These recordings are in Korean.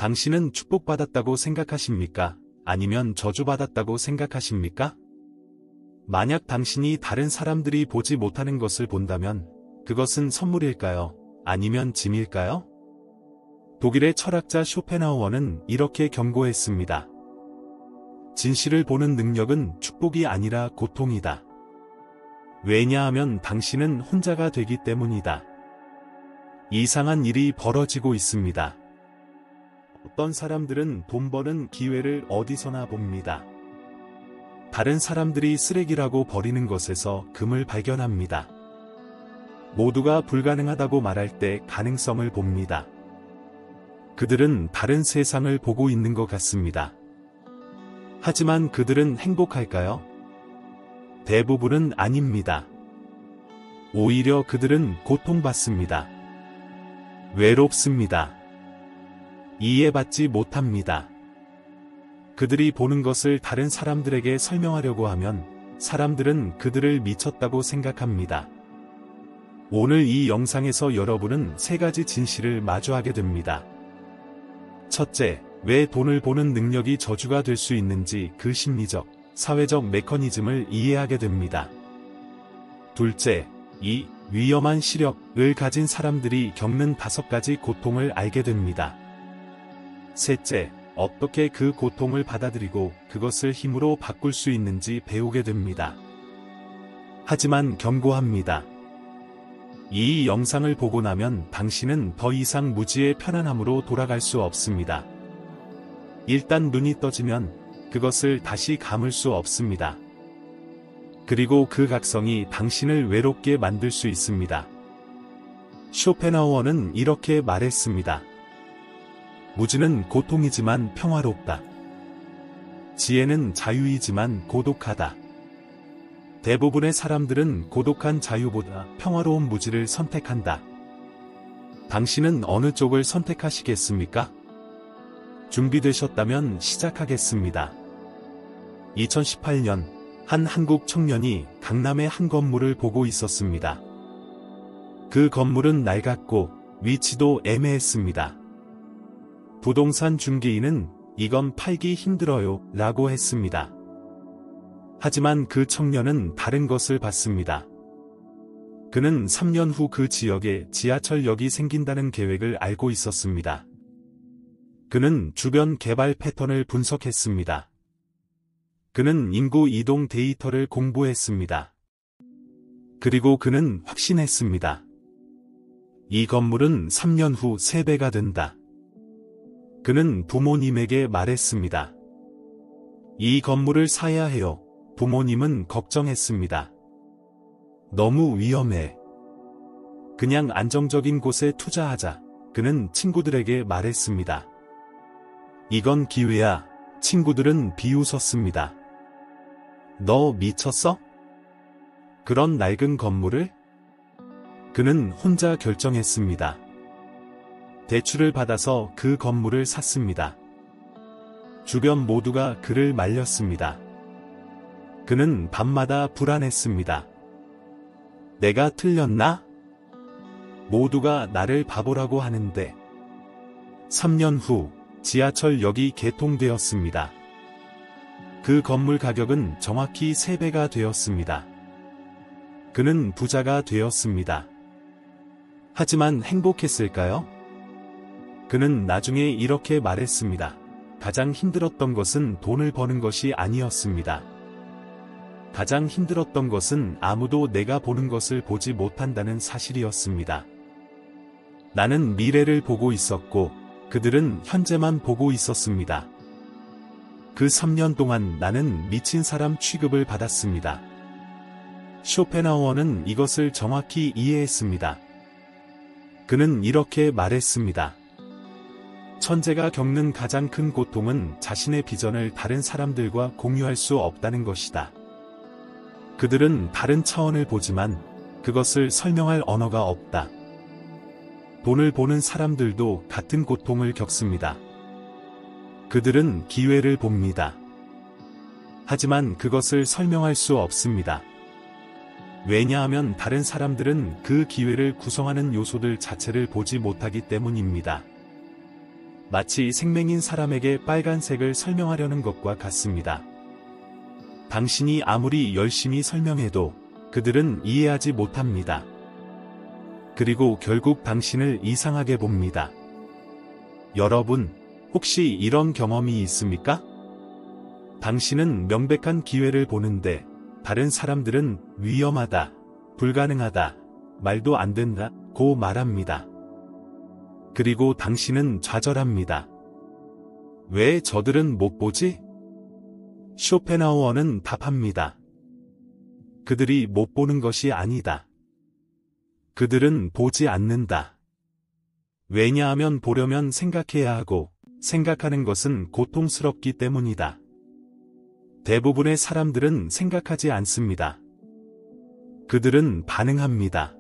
당신은 축복받았다고 생각하십니까? 아니면 저주받았다고 생각하십니까? 만약 당신이 다른 사람들이 보지 못하는 것을 본다면 그것은 선물일까요? 아니면 짐일까요? 독일의 철학자 쇼펜하우어는 이렇게 경고했습니다. 진실을 보는 능력은 축복이 아니라 고통이다. 왜냐하면 당신은 혼자가 되기 때문이다. 이상한 일이 벌어지고 있습니다. 어떤 사람들은 돈 버는 기회를 어디서나 봅니다. 다른 사람들이 쓰레기라고 버리는 것에서 금을 발견합니다. 모두가 불가능하다고 말할 때 가능성을 봅니다. 그들은 다른 세상을 보고 있는 것 같습니다. 하지만 그들은 행복할까요? 대부분은 아닙니다. 오히려 그들은 고통받습니다. 외롭습니다. 이해받지 못합니다. 그들이 보는 것을 다른 사람들에게 설명하려고 하면 사람들은 그들을 미쳤다고 생각합니다. 오늘 이 영상에서 여러분은 세 가지 진실을 마주하게 됩니다. 첫째, 왜 돈을 보는 능력이 저주가 될 수 있는지 그 심리적, 사회적 메커니즘을 이해하게 됩니다. 둘째, 이 위험한 시력을 가진 사람들이 겪는 5가지 고통을 알게 됩니다. 셋째, 어떻게 그 고통을 받아들이고 그것을 힘으로 바꿀 수 있는지 배우게 됩니다. 하지만 경고합니다. 이 영상을 보고 나면 당신은 더 이상 무지의 편안함으로 돌아갈 수 없습니다. 일단 눈이 떠지면 그것을 다시 감을 수 없습니다. 그리고 그 각성이 당신을 외롭게 만들 수 있습니다. 쇼펜하우어는 이렇게 말했습니다. 무지는 고통이지만 평화롭다. 지혜는 자유이지만 고독하다. 대부분의 사람들은 고독한 자유보다 평화로운 무지를 선택한다. 당신은 어느 쪽을 선택하시겠습니까? 준비되셨다면 시작하겠습니다. 2018년 한 한국 청년이 강남의 한 건물을 보고 있었습니다. 그 건물은 낡았고 위치도 애매했습니다. 부동산 중개인은 이건 팔기 힘들어요 라고 했습니다. 하지만 그 청년은 다른 것을 봤습니다. 그는 3년 후 그 지역에 지하철역이 생긴다는 계획을 알고 있었습니다. 그는 주변 개발 패턴을 분석했습니다. 그는 인구 이동 데이터를 공부했습니다. 그리고 그는 확신했습니다. 이 건물은 3년 후 3배가 된다. 그는 부모님에게 말했습니다. 이 건물을 사야 해요. 부모님은 걱정했습니다. 너무 위험해. 그냥 안정적인 곳에 투자하자. 그는 친구들에게 말했습니다. 이건 기회야. 친구들은 비웃었습니다. 너 미쳤어? 그런 낡은 건물을? 그는 혼자 결정했습니다. 대출을 받아서 그 건물을 샀습니다. 주변 모두가 그를 말렸습니다. 그는 밤마다 불안했습니다. 내가 틀렸나? 모두가 나를 바보라고 하는데. 3년 후 지하철역이 개통되었습니다. 그 건물 가격은 정확히 3배가 되었습니다. 그는 부자가 되었습니다. 하지만 행복했을까요? 그는 나중에 이렇게 말했습니다. 가장 힘들었던 것은 돈을 버는 것이 아니었습니다. 가장 힘들었던 것은 아무도 내가 보는 것을 보지 못한다는 사실이었습니다. 나는 미래를 보고 있었고 그들은 현재만 보고 있었습니다. 그 3년 동안 나는 미친 사람 취급을 받았습니다. 쇼펜하우어는 이것을 정확히 이해했습니다. 그는 이렇게 말했습니다. 천재가 겪는 가장 큰 고통은 자신의 비전을 다른 사람들과 공유할 수 없다는 것이다. 그들은 다른 차원을 보지만 그것을 설명할 언어가 없다. 돈을 보는 사람들도 같은 고통을 겪습니다. 그들은 기회를 봅니다. 하지만 그것을 설명할 수 없습니다. 왜냐하면 다른 사람들은 그 기회를 구성하는 요소들 자체를 보지 못하기 때문입니다. 마치 생맹인 사람에게 빨간색을 설명하려는 것과 같습니다. 당신이 아무리 열심히 설명해도 그들은 이해하지 못합니다. 그리고 결국 당신을 이상하게 봅니다. 여러분, 혹시 이런 경험이 있습니까? 당신은 명백한 기회를 보는데 다른 사람들은 위험하다, 불가능하다, 말도 안 된다고 말합니다. 그리고 당신은 좌절합니다. 왜 저들은 못 보지? 쇼펜하우어는 답합니다. 그들이 못 보는 것이 아니다. 그들은 보지 않는다. 왜냐하면 보려면 생각해야 하고 생각하는 것은 고통스럽기 때문이다. 대부분의 사람들은 생각하지 않습니다. 그들은 반응합니다.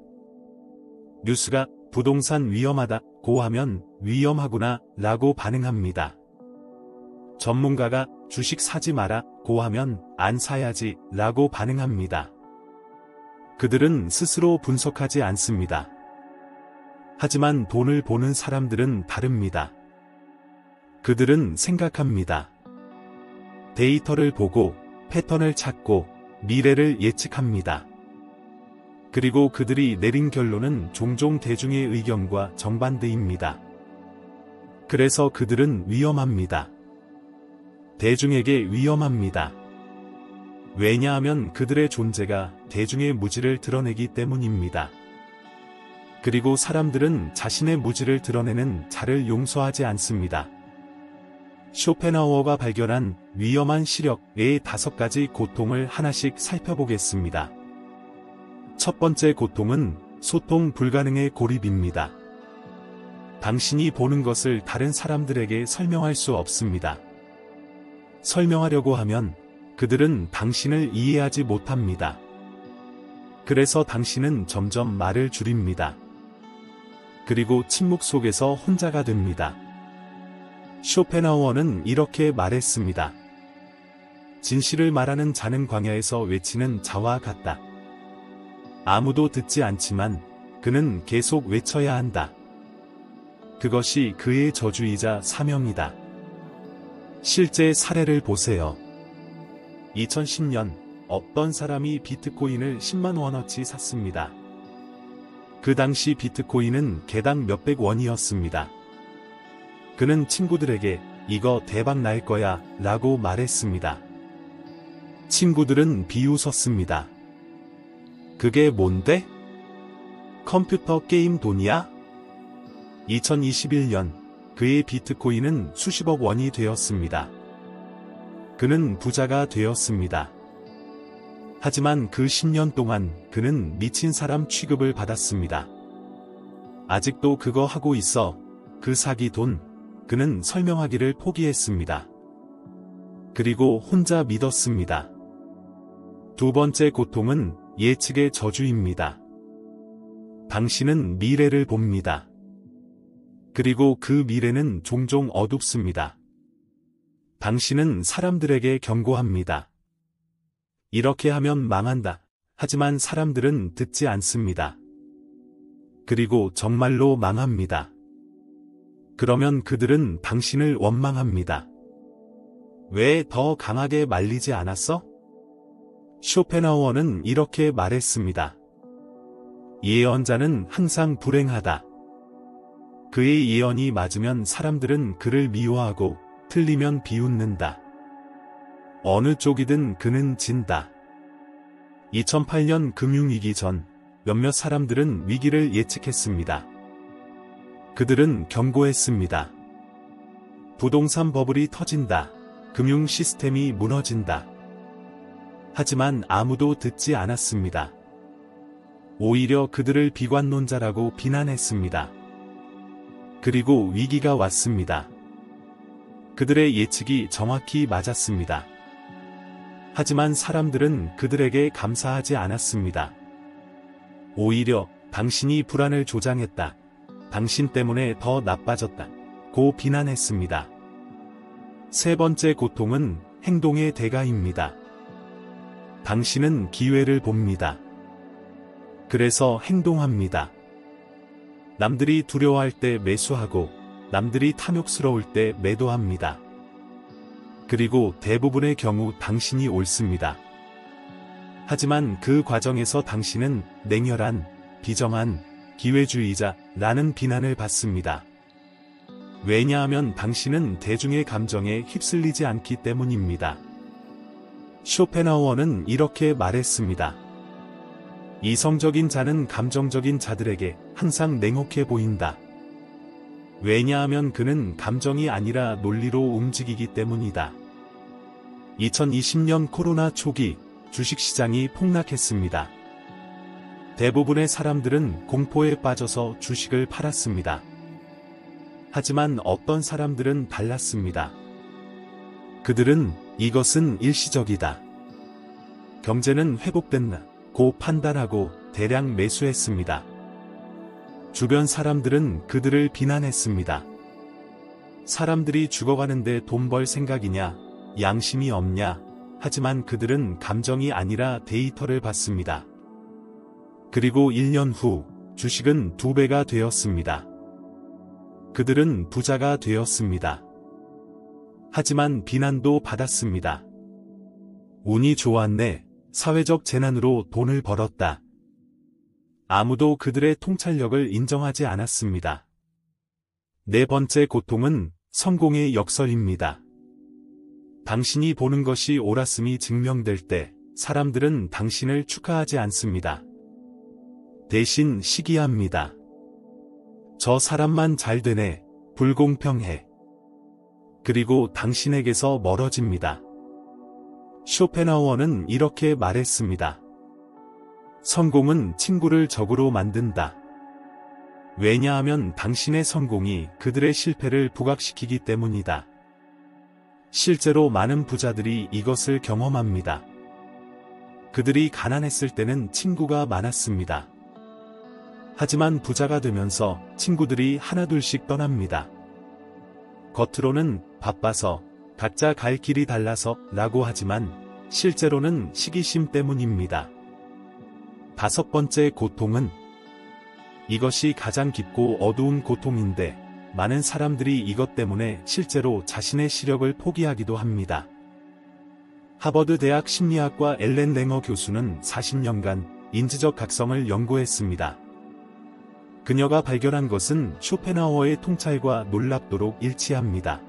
뉴스가 부동산 위험하다고 하면 위험하구나 라고 반응합니다. 전문가가 주식 사지 마라고 하면 안 사야지 라고 반응합니다. 그들은 스스로 분석하지 않습니다. 하지만 돈을 보는 사람들은 다릅니다. 그들은 생각합니다. 데이터를 보고 패턴을 찾고 미래를 예측합니다. 그리고 그들이 내린 결론은 종종 대중의 의견과 정반대입니다. 그래서 그들은 위험합니다. 대중에게 위험합니다. 왜냐하면 그들의 존재가 대중의 무지를 드러내기 때문입니다. 그리고 사람들은 자신의 무지를 드러내는 자를 용서하지 않습니다. 쇼펜하우어가 발견한 위험한 시력의 5가지 고통을 하나씩 살펴보겠습니다. 첫 번째 고통은 소통 불가능의 고립입니다. 당신이 보는 것을 다른 사람들에게 설명할 수 없습니다. 설명하려고 하면 그들은 당신을 이해하지 못합니다. 그래서 당신은 점점 말을 줄입니다. 그리고 침묵 속에서 혼자가 됩니다. 쇼펜하우어는 이렇게 말했습니다. 진실을 말하는 자는 광야에서 외치는 자와 같다. 아무도 듣지 않지만 그는 계속 외쳐야 한다. 그것이 그의 저주이자 사명이다. 실제 사례를 보세요. 2010년 어떤 사람이 비트코인을 10만 원어치 샀습니다. 그 당시 비트코인은 개당 몇백 원이었습니다. 그는 친구들에게 이거 대박 날 거야 라고 말했습니다. 친구들은 비웃었습니다. 그게 뭔데? 컴퓨터 게임 돈이야? 2021년 그의 비트코인은 수십억 원이 되었습니다. 그는 부자가 되었습니다. 하지만 그 10년 동안 그는 미친 사람 취급을 받았습니다. 아직도 그거 하고 있어. 그 사기 돈. 그는 설명하기를 포기했습니다. 그리고 혼자 믿었습니다. 두 번째 고통은 예측의 저주입니다. 당신은 미래를 봅니다. 그리고 그 미래는 종종 어둡습니다. 당신은 사람들에게 경고합니다. 이렇게 하면 망한다. 하지만 사람들은 듣지 않습니다. 그리고 정말로 망합니다. 그러면 그들은 당신을 원망합니다. 왜 더 강하게 말리지 않았어? 쇼펜하우어는 이렇게 말했습니다. 예언자는 항상 불행하다. 그의 예언이 맞으면 사람들은 그를 미워하고 틀리면 비웃는다. 어느 쪽이든 그는 진다. 2008년 금융위기 전 몇몇 사람들은 위기를 예측했습니다. 그들은 경고했습니다. 부동산 버블이 터진다. 금융 시스템이 무너진다. 하지만 아무도 듣지 않았습니다. 오히려 그들을 비관론자라고 비난했습니다. 그리고 위기가 왔습니다. 그들의 예측이 정확히 맞았습니다. 하지만 사람들은 그들에게 감사하지 않았습니다. 오히려 당신이 불안을 조장했다. 당신 때문에 더 나빠졌다. 고 비난했습니다. 세 번째 고통은 행동의 대가입니다. 당신은 기회를 봅니다. 그래서 행동합니다. 남들이 두려워할 때 매수하고 남들이 탐욕스러울 때 매도합니다. 그리고 대부분의 경우 당신이 옳습니다. 하지만 그 과정에서 당신은 냉혈한, 비정한, 기회주의자라는 비난을 받습니다. 왜냐하면 당신은 대중의 감정에 휩쓸리지 않기 때문입니다. 쇼펜하우어는 이렇게 말했습니다. 이성적인 자는 감정적인 자들에게 항상 냉혹해 보인다. 왜냐하면 그는 감정이 아니라 논리로 움직이기 때문이다. 2020년 코로나 초기 주식시장이 폭락했습니다. 대부분의 사람들은 공포에 빠져서 주식을 팔았습니다. 하지만 어떤 사람들은 달랐습니다. 그들은 이것은 일시적이다. 경제는 회복된다고 판단하고 대량 매수했습니다. 주변 사람들은 그들을 비난했습니다. 사람들이 죽어가는데 돈 벌 생각이냐, 양심이 없냐. 하지만 그들은 감정이 아니라 데이터를 봤습니다. 그리고 1년 후 주식은 2배가 되었습니다. 그들은 부자가 되었습니다. 하지만 비난도 받았습니다. 운이 좋았네. 사회적 재난으로 돈을 벌었다. 아무도 그들의 통찰력을 인정하지 않았습니다. 네 번째 고통은 성공의 역설입니다. 당신이 보는 것이 옳았음이 증명될 때 사람들은 당신을 축하하지 않습니다. 대신 시기합니다. 저 사람만 잘 되네, 불공평해. 그리고 당신에게서 멀어집니다. 쇼펜하우어는 이렇게 말했습니다. 성공은 친구를 적으로 만든다. 왜냐하면 당신의 성공이 그들의 실패를 부각시키기 때문이다. 실제로 많은 부자들이 이것을 경험합니다. 그들이 가난했을 때는 친구가 많았습니다. 하지만 부자가 되면서 친구들이 하나둘씩 떠납니다. 겉으로는 바빠서, 각자 갈 길이 달라서 라고 하지만 실제로는 시기심 때문입니다. 다섯 번째 고통은 이것이 가장 깊고 어두운 고통인데 많은 사람들이 이것 때문에 실제로 자신의 시력을 포기하기도 합니다. 하버드 대학 심리학과 엘렌 랭어 교수는 40년간 인지적 각성을 연구했습니다. 그녀가 발견한 것은 쇼펜하우어의 통찰과 놀랍도록 일치합니다.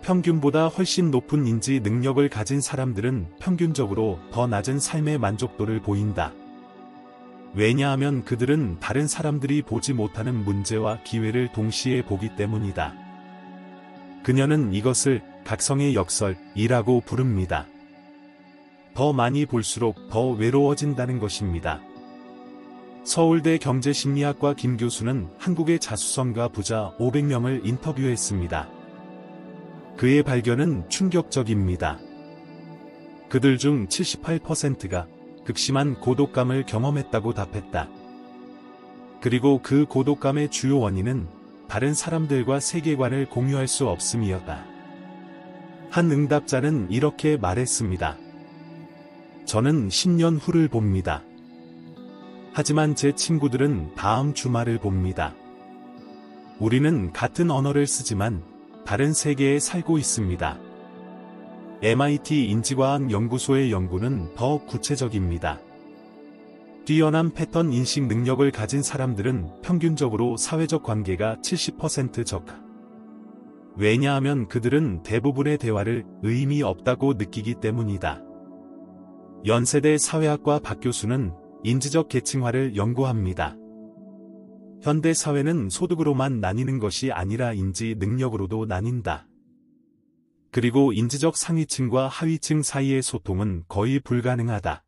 평균보다 훨씬 높은 인지 능력을 가진 사람들은 평균적으로 더 낮은 삶의 만족도를 보인다. 왜냐하면 그들은 다른 사람들이 보지 못하는 문제와 기회를 동시에 보기 때문이다. 그녀는 이것을 각성의 역설이라고 부릅니다. 더 많이 볼수록 더 외로워진다는 것입니다. 서울대 경제심리학과 김 교수는 한국의 자수성가 부자 500명을 인터뷰했습니다. 그의 발견은 충격적입니다. 그들 중 78%가 극심한 고독감을 경험했다고 답했다. 그리고 그 고독감의 주요 원인은 다른 사람들과 세계관을 공유할 수 없음이었다. 한 응답자는 이렇게 말했습니다. 저는 10년 후를 봅니다. 하지만 제 친구들은 다음 주말을 봅니다. 우리는 같은 언어를 쓰지만 다른 세계에 살고 있습니다. MIT 인지과학 연구소의 연구는 더 구체적입니다. 뛰어난 패턴 인식 능력을 가진 사람들은 평균적으로 사회적 관계가 70% 적다. 왜냐하면 그들은 대부분의 대화를 의미 없다고 느끼기 때문이다. 연세대 사회학과 박 교수는 인지적 계층화를 연구합니다. 현대 사회는 소득으로만 나뉘는 것이 아니라 인지 능력으로도 나뉜다. 그리고 인지적 상위층과 하위층 사이의 소통은 거의 불가능하다.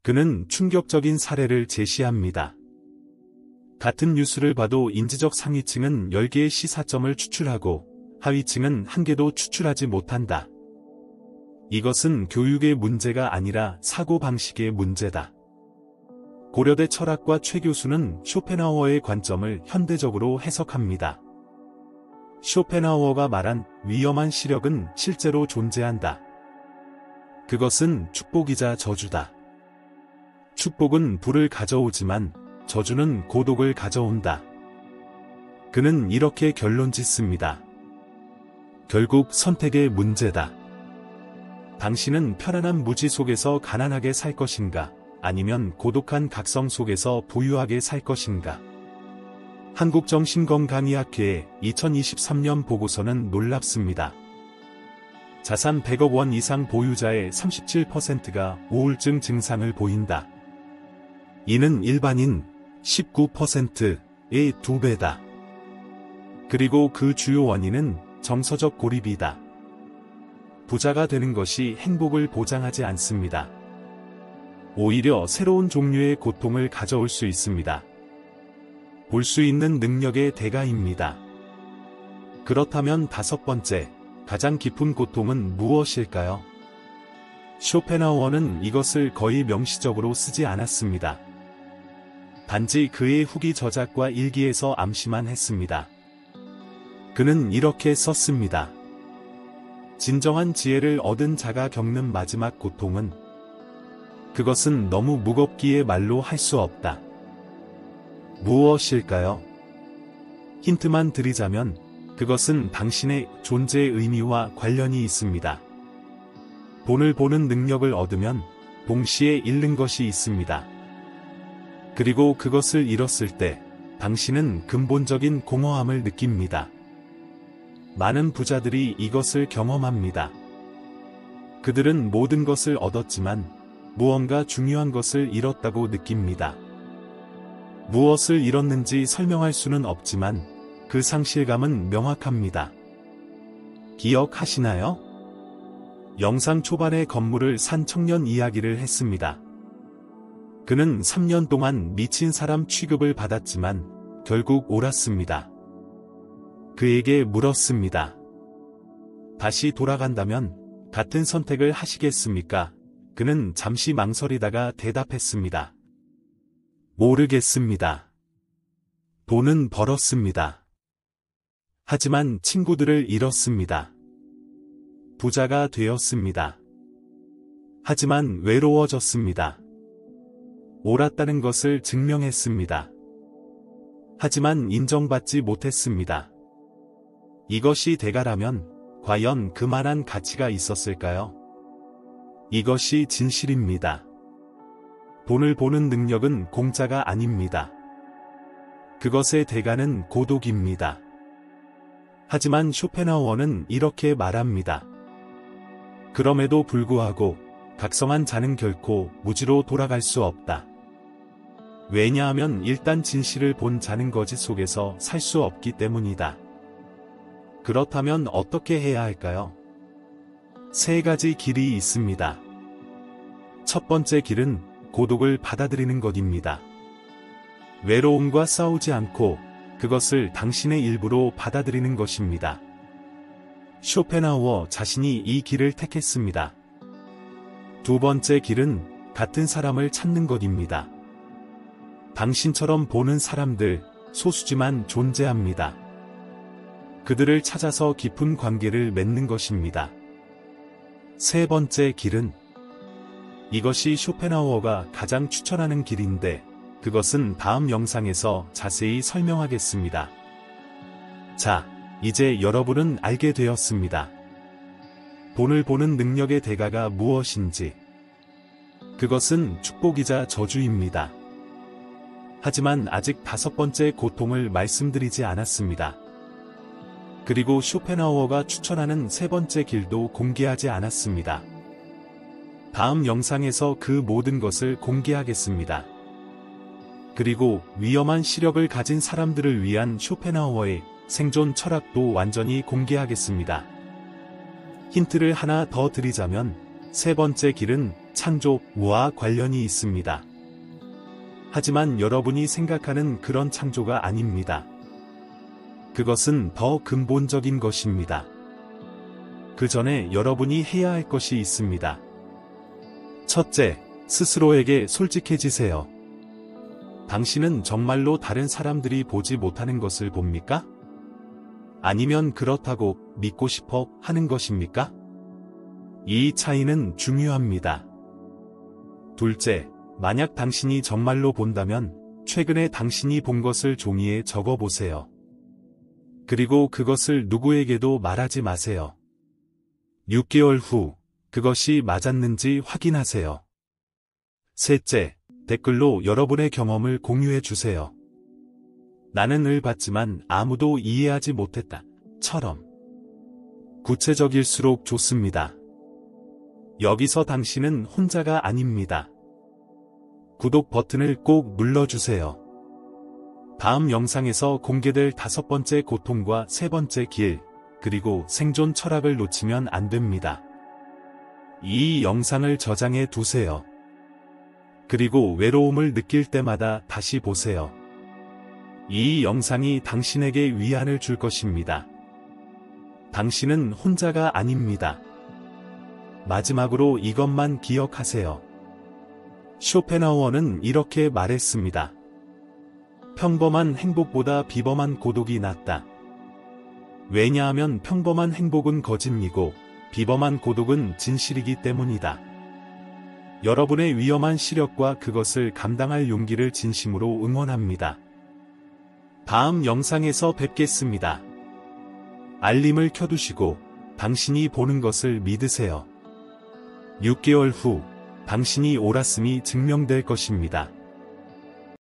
그는 충격적인 사례를 제시합니다. 같은 뉴스를 봐도 인지적 상위층은 10개의 시사점을 추출하고 하위층은 1개도 추출하지 못한다. 이것은 교육의 문제가 아니라 사고방식의 문제다. 고려대 철학과 최 교수는 쇼펜하우어의 관점을 현대적으로 해석합니다. 쇼펜하우어가 말한 위험한 시력은 실제로 존재한다. 그것은 축복이자 저주다. 축복은 부를 가져오지만 저주는 고독을 가져온다. 그는 이렇게 결론 짓습니다. 결국 선택의 문제다. 당신은 편안한 무지 속에서 가난하게 살 것인가, 아니면 고독한 각성 속에서 부유하게 살 것인가. 한국정신건강의학회의 2023년 보고서는 놀랍습니다. 자산 100억 원 이상 보유자의 37%가 우울증 증상을 보인다. 이는 일반인 19%의 2배다. 그리고 그 주요 원인은 정서적 고립이다. 부자가 되는 것이 행복을 보장하지 않습니다. 오히려 새로운 종류의 고통을 가져올 수 있습니다. 볼 수 있는 능력의 대가입니다. 그렇다면 다섯 번째, 가장 깊은 고통은 무엇일까요? 쇼펜하우어는 이것을 거의 명시적으로 쓰지 않았습니다. 단지 그의 후기 저작과 일기에서 암시만 했습니다. 그는 이렇게 썼습니다. 진정한 지혜를 얻은 자가 겪는 마지막 고통은 그것은 너무 무겁기에 말로 할 수 없다. 무엇일까요? 힌트만 드리자면 그것은 당신의 존재의 의미와 관련이 있습니다. 돈을 보는 능력을 얻으면 동시에 잃는 것이 있습니다. 그리고 그것을 잃었을 때 당신은 근본적인 공허함을 느낍니다. 많은 부자들이 이것을 경험합니다. 그들은 모든 것을 얻었지만 무언가 중요한 것을 잃었다고 느낍니다. 무엇을 잃었는지 설명할 수는 없지만 그 상실감은 명확합니다. 기억하시나요? 영상 초반에 건물을 산 청년 이야기를 했습니다. 그는 3년 동안 미친 사람 취급을 받았지만 결국 옳았습니다. 그에게 물었습니다. 다시 돌아간다면 같은 선택을 하시겠습니까? 그는 잠시 망설이다가 대답했습니다. 모르겠습니다. 돈은 벌었습니다. 하지만 친구들을 잃었습니다. 부자가 되었습니다. 하지만 외로워졌습니다. 옳았다는 것을 증명했습니다. 하지만 인정받지 못했습니다. 이것이 대가라면 과연 그만한 가치가 있었을까요? 이것이 진실입니다. 돈을 보는 능력은 공짜가 아닙니다. 그것의 대가는 고독입니다. 하지만 쇼펜하우어는 이렇게 말합니다. 그럼에도 불구하고 각성한 자는 결코 무지로 돌아갈 수 없다. 왜냐하면 일단 진실을 본 자는 거짓 속에서 살 수 없기 때문이다. 그렇다면 어떻게 해야 할까요? 세 가지 길이 있습니다. 첫 번째 길은 고독을 받아들이는 것입니다. 외로움과 싸우지 않고 그것을 당신의 일부로 받아들이는 것입니다. 쇼펜하우어 자신이 이 길을 택했습니다. 두 번째 길은 같은 사람을 찾는 것입니다. 당신처럼 보는 사람들, 소수지만 존재합니다. 그들을 찾아서 깊은 관계를 맺는 것입니다. 세 번째 길은 이것이 쇼펜하우어가 가장 추천하는 길인데 그것은 다음 영상에서 자세히 설명하겠습니다. 자, 이제 여러분은 알게 되었습니다. 돈을 보는 능력의 대가가 무엇인지. 그것은 축복이자 저주입니다. 하지만 아직 다섯 번째 고통을 말씀드리지 않았습니다. 그리고 쇼펜하우어가 추천하는 세 번째 길도 공개하지 않았습니다. 다음 영상에서 그 모든 것을 공개하겠습니다. 그리고 위험한 시력을 가진 사람들을 위한 쇼펜하우어의 생존 철학도 완전히 공개하겠습니다. 힌트를 하나 더 드리자면 세 번째 길은 창조와 관련이 있습니다. 하지만 여러분이 생각하는 그런 창조가 아닙니다. 그것은 더 근본적인 것입니다. 그 전에 여러분이 해야 할 것이 있습니다. 첫째, 스스로에게 솔직해지세요. 당신은 정말로 다른 사람들이 보지 못하는 것을 봅니까? 아니면 그렇다고 믿고 싶어 하는 것입니까? 이 차이는 중요합니다. 둘째, 만약 당신이 정말로 본다면 최근에 당신이 본 것을 종이에 적어보세요. 그리고 그것을 누구에게도 말하지 마세요. 6개월 후 그것이 맞았는지 확인하세요. 셋째, 댓글로 여러분의 경험을 공유해 주세요. 나는 을 봤지만 아무도 이해하지 못했다. 처럼. 구체적일수록 좋습니다. 여기서 당신은 혼자가 아닙니다. 구독 버튼을 꼭 눌러주세요. 다음 영상에서 공개될 5번째 고통과 3번째 길, 그리고 생존 철학을 놓치면 안 됩니다. 이 영상을 저장해 두세요. 그리고 외로움을 느낄 때마다 다시 보세요. 이 영상이 당신에게 위안을 줄 것입니다. 당신은 혼자가 아닙니다. 마지막으로 이것만 기억하세요. 쇼펜하우어는 이렇게 말했습니다. 평범한 행복보다 비범한 고독이 낫다. 왜냐하면 평범한 행복은 거짓이고 비범한 고독은 진실이기 때문이다. 여러분의 위험한 시력과 그것을 감당할 용기를 진심으로 응원합니다. 다음 영상에서 뵙겠습니다. 알림을 켜두시고 당신이 보는 것을 믿으세요. 6개월 후 당신이 옳았음이 증명될 것입니다.